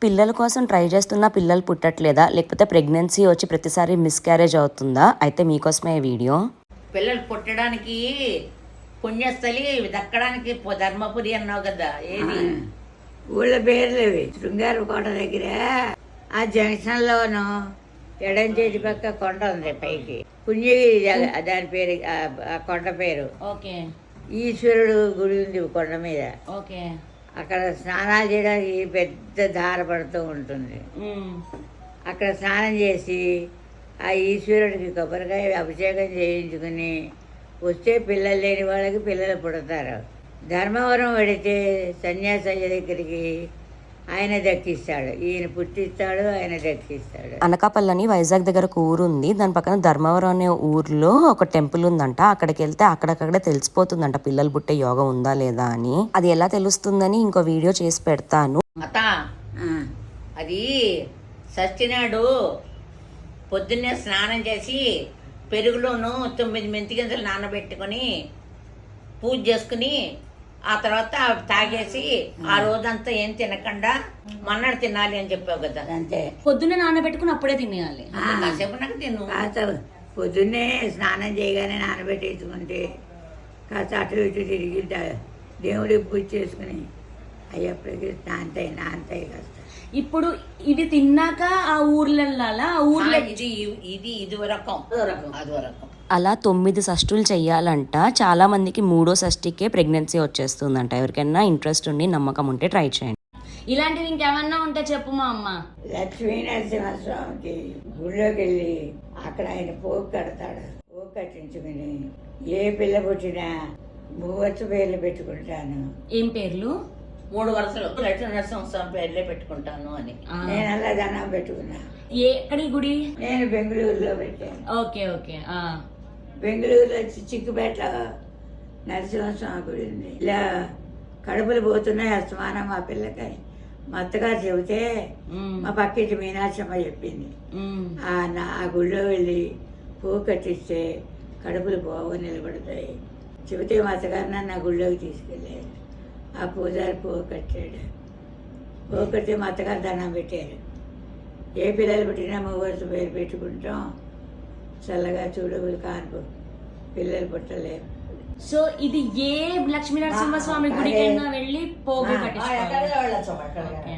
పిల్లల కోసం ట్రై చేస్తున్నా పిల్లలు పుట్టట్లేదా, లేకపోతే ప్రెగ్నెన్సీ వచ్చి ప్రతిసారి మిస్క్యారేజ్ అవుతుందా? అయితే మీకోసమే ఈ వీడియో. పిల్లలు పుట్టడానికి పుణ్యస్థలి దక్కడానికి ధర్మపురి అన్నావు కదా, ఏది ఊళ్ళ పేర్లేవి. శృంగారకోట దగ్గర ఆ జంక్షన్ లోను ఎడం చేతి పక్క కొండ ఉంది పైకి, పుణ్యగిరి దాని పేరు, ఆ కొండ పేరు. ఓకే. ఈశ్వరుడు గుడి ఉంది కొండ మీద. ఓకే. అక్కడ స్నానాలు చేయడానికి పెద్ద దార పడుతూ ఉంటుంది. అక్కడ స్నానం చేసి ఆ ఈశ్వరుడికి కొబ్బరికాయ అభిషేకం చేయించుకుని వస్తే పిల్లలు లేని వాళ్ళకి పిల్లలు పుడతారు. ధర్మవరం పడితే సన్యాసయ్య దగ్గరికి ఆయన దక్కిస్తాడు, ఈయన పుట్టిస్తాడు, ఆయన దక్కిస్తాడు. అనకాపల్లి వైజాగ్ దగ్గర ఒక ఊరు ఉంది, దాని పక్కన ధర్మవరం అనే ఊర్లో ఒక టెంపుల్ ఉందంట. అక్కడికి వెళ్తే అక్కడక్కడే తెలిసిపోతుందంట పిల్లలు పుట్టే యోగం ఉందా లేదా అని. అది ఎలా తెలుస్తుందని ఇంకో వీడియో చేసి పెడతాను. అత అది సచ్చినాడు పొద్దున్నే స్నానం చేసి పెరుగులోను 9 మెంతి గింజలు నానబెట్టుకుని పూజ చేసుకుని ఆ తర్వాత తాగేసి ఆ రోజంతా ఏం తినకుండా మన్నాడు తినాలి అని చెప్పావు కదా. అంతే, పొద్దున్నే నానబెట్టుకుని అప్పుడే తినేయాలి. కాసేపు నాకు తిను. కాస్త పొద్దున్నే స్నానం చేయగానే నానబెట్టేసుకుంటే కాస్త అటు ఇటు తిరిగి దేవుడికి పూజ చేసుకుని అయ్యప్పటికి నాంతాయి కాస్త. ఇప్పుడు ఇది తిన్నాక ఆ ఊర్లో వెళ్ళాలా? ఆ ఊర్లో ఇది రకం అదో రకం. అలా 9 షష్ఠులు చెయ్యాలంట. చాలా మందికి 3వ షష్ఠికే ప్రెగ్నెన్సీ వచ్చేస్తుందంట. ఎవరికైనా ఇంట్రెస్ట్ ఉండి నమ్మకం ఉంటే ట్రై చేయండి. ఇలాంటివి ఇంకేమన్నా ఉంటే చెప్పు మా అమ్మ. లక్ష్మీ నరసింహస్వామికి గుళ్ళోకి వెళ్ళి అక్కడ ఆయన పోగు కడతాడు. పోగు కట్టించుకుని ఏ పిల్ల పుట్టినా 3 వరుస పేర్లు పెట్టుకుంటాను. ఏం పేర్లు? 3 వరుసలు లక్ష్మీ నరసింహస్వామి పేర్లే పెట్టుకుంటాను అని. నేను అలా దండం పెట్టుకున్నా. ఎక్కడి గుడి? నేను బెంగళూరులో పెట్టాను. Okay okay. బెంగళూరులో చిక్కుపేటలో నరసింహస్వామి గుడి ఉంది. ఇలా కడుపులు పోతున్నాయి అస్తమానం మా పిల్లకాయ. మా అత్తగారు చెబితే మా పక్కింటి మీనాక్షమ్మ చెప్పింది. ఆ గుళ్ళో వెళ్ళి పువ్వు కట్టిస్తే కడుపులు పోవు నిలబడతాయి. చెబితే మా అత్తగారు నన్ను ఆ గుళ్ళోకి తీసుకెళ్ళారు. ఆ పూజారి పువ్వు కట్టాడు. పువ్వు కట్టి మా అత్తగారు దండం పెట్టారు. ఏ పిల్లలు పుట్టినా 3 వరుస పేరు పెట్టుకుంటాం, చల్లగా చూడవులు కానుకో, పిల్లలు పుట్టలేరు. సో ఇది ఏ లక్ష్మీ నరసింహస్వామి గుడికైనా వెళ్ళి పోగు కట్టించుకోవాలి.